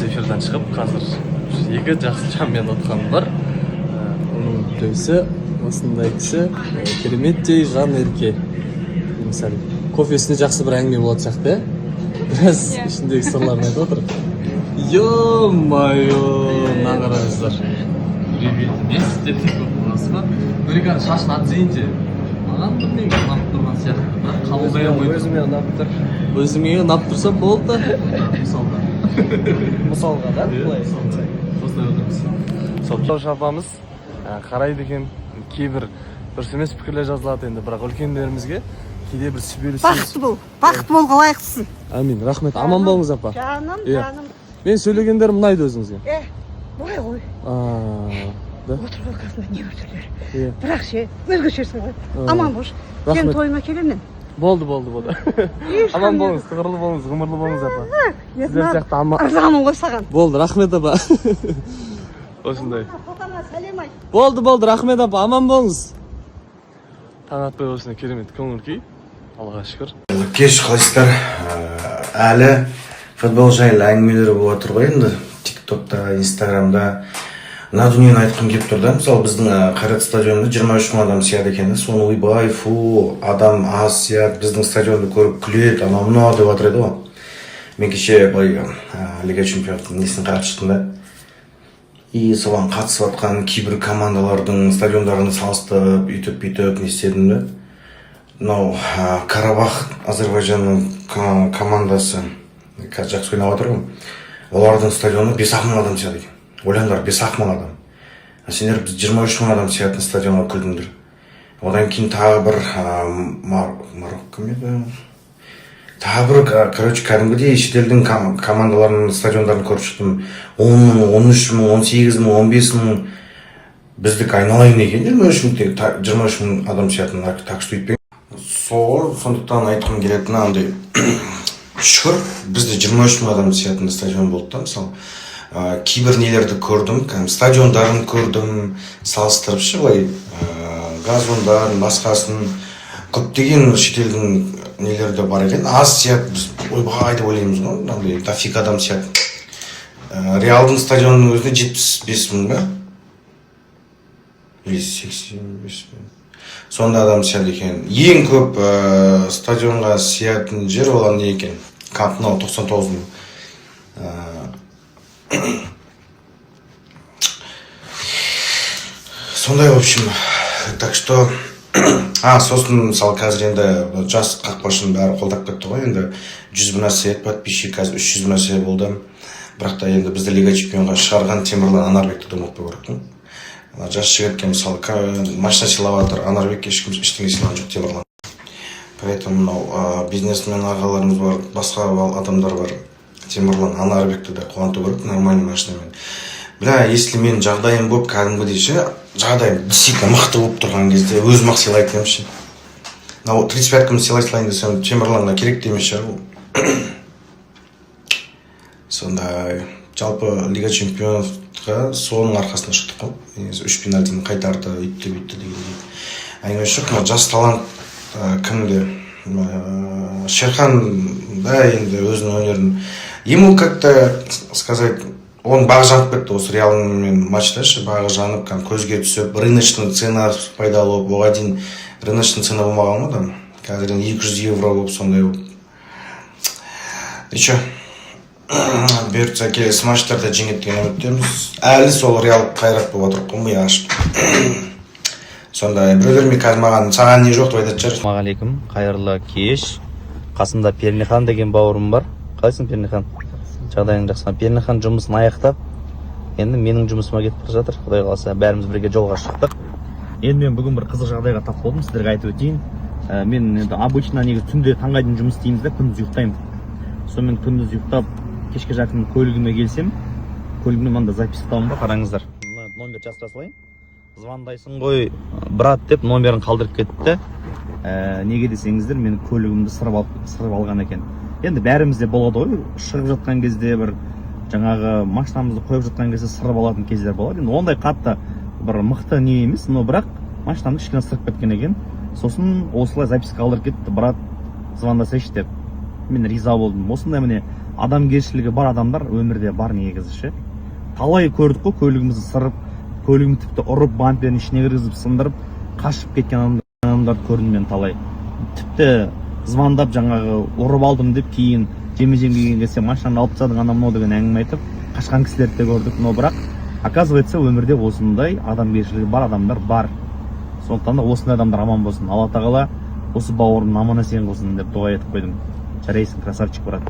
эфирден шығып, қазір екі жақсы жанмен отқаным бар. Оның біреусі осындай кісі, кереметтей жан ерке. Мысалы, кофесіне жақсы бір әңгіме болады сияқты, біраз ішіндегі сырларын айтып отыр. Ё-майо, мына қараңыздар. Не істетіп көп боласы ма? Нұриканың шашын атсайыншы. Маған білмеймін, ұнап тұрған сияқты, бірақ қабылдай алмайды. Өзіме ұнап тұр. Өзіңе ұнап тұрса болды. Мысалға да? Осылай отырмыз. Соқтаушы апамыз қарайды екен, кейбір дұрыс емес пікірлер жазылады енді, бірақ үлкендерімізге кейде бір сүбелі сөз. Бақытты болуға лайықтысың. Әмин, рахмет. Аман болыңыз апа. Жаным. Мен сөйлегендерім ұнайды өзіңізге. Бұлай ғой. Отырып алғасында не өртілер. Бірақ ше, өзгешерсің ғой. Аман бош. Сен тойыңа келемін. Болды. Аман болыңыз, тұғырлы болыңыз, ғұмырлы болыңыз апа. Сіздер сияқты аман. Ырзамын ғой саған. Болды, рахмет апа. Осындай. Қотаңа сәлем айт. Болды, рахмет апа, аман болыңыз. Таң атпай осындай керемет көңіл күй. Аллаға шүкір. Кеш қалайсыздар? Әлі футбол жайлы әңгімелері болып отыр ғой енді. Тиктокта, Инстаграмда. Мына дүниені айтқым келіп тұр да, мысалы біздің Қайрат стадионында 23 мың адам сияды екен да, соны ойбай, фу, адам аз сияды, біздің стадионды көріп күледі, анау мынау деп жатыр еді ғой. Мен кеше Лига чемпионатының несін қарап шықтым да. И соған қатысып жатқан кейбір командалардың стадиондарын салыстырып, үйтіп не істедім да. Мынау Карабах Азербайжанның командасы жақсы ойнап жатыр ғой. Олардың стадионы 5 мың адам сияды екен. Ойлаңдар, 5 мың адам. Сендер біз 23 мың адам сиятын стадионға күлдіңдер. Одан кейін тағы бір Марокко еді. Тағы бір, кәдімгідей шетелдің командаларының стадиондарын көріп шықтым. 10 мың, 13 мың, 18 мың, 15 мың. Біздік айналайын екен, 23 мың адам сиятын, так что өйтпен. Сондықтан айтқым келетін андай шүкір, бізде 23 мың адам сиятын стадион болды да, мысалы. Кейбір нелерді көрдім, стадиондарын көрдім, салыстырып былай газондарын, басқасын көптеген шетелдің нелерді бар екен. Аз сият, біз ойбай деп ойлаймыз ғой, дофиг адам сият. Реалдың стадионының өзіне 75 мың ба? Или 85 мың. Сонда адам сият екен. Ең көп стадионға сиятын жер olan не екен? Камп Nou 99 мың. Сондай, в общем, так что сосын мысалы қазір енді жас қақпашының бәрі қолдап кетті ғой, енді 100 мың нәрсе подписчик, қазір 300 мың нәрсе болды. Бірақ та енді бізді Лига чемпионға шығарған Темірлан Анарбекті де ұмытпай көріп. Жас жігітке мысалы машина сыйлап жатыр, Анарбекке ешкім ештеңе сыйлаған жоқ Темірлан. Поэтому мынау бизнесмен ағаларымыз бар, басқа адамдар бар. Темірлан Анарбекті де қуанту керек, нормальный машинамен. Бля, если мен жағдайым болып кәдімгідей ше, жағдайым действительно мықты болып тұрған кезде өзім ақ сыйлайтын едім ше. 35 кім сыйлайын десем, Темірланға керек те емес шығар. Сондай, жалпы Лига чемпионатқа соның арқасында шықтық қой. 3 пенальтini қайтарды, үйтті дегендей. Әңгіме жоқ, жас талант кімде? Шерхан да енді өзінің өнерін. Ему как-то сказать, он бағы жанып кетті осы Реалмен матчта ше, бағы жанып, көзге түсіп, рыночный цена пайда болып, оған дейін рыночный цена болмаған ғой, қазір 200 евро болып, сондай болып. Ничего, бұйыртса келесі матчтарда жеңеді деген үміттеміз. Әлі сол Реал қайрат болып отырып қой, ми ашып. Сондай, біреулер мен қазір маған саған не жоқ деп айтатын шығар. Ассалаумағалейкум, қайырлы кеш. Қасымда Пернехан деген бауырым бар. Қалайсың Пернехан? Жағдайың жақсы ма? Пернехан жұмысын аяқтап, енді менің жұмысыма кетіп бара жатыр. Құдай қаласа, бәріміз бірге жолға шықтық. Енді мен бүгін бір қызық жағдайға тап болдым, сіздерге айтып өтейін. Мен енді обычно негізі түнде таңға дейін жұмыс істейміз да, күндіз ұйықтаймын. Сонымен күндіз ұйықтап, кешке жақын көлігіме келсем, көлігімде мында записықтауым бар, қараңыздар. Номер жаздыра салайын. Звондайсың ғой, брат деп номерін қалдырып кетті. Неге десеңіздер, мен көлігімді сырып алған екен. Енді бәрімізде болады ғой, шығып жатқан кезде бір жаңағы машинамызды қойып жатқан кезде сырып алатын кездер болады. Енді ондай қатты бір мықты не емес, но бірақ машинамды кішкене сырып кеткен екен. Сосын осылай записка қалдырып кетті, брат звондасайшы деп. Мен риза болдым. Осындай міне адамгершілігі бар адамдар өмірде бар негізі ше. Талай көрдік қой, көлігімізді сырып, көлігімді тіпті ұрып, бампердің ішіне кіргізіп сындырып, қашып кеткен адамдарды көрдім мен талай. Тіпті звондап жаңағы ұрып алдым деп кейін жеме-жем келген кезде машинаны алып тастадың анау мынау деген әңгіме айтып қашқан кісілерді де көрдік. Но бірақ оказывается өмірде осындай адамгершілігі бар адамдар бар. Сондықтан да осындай адамдар аман болсын. Алла тағала осы бауырымды аман есен қылсын деп дұға етіп қойдым. Жарайсың, красавчик, брат.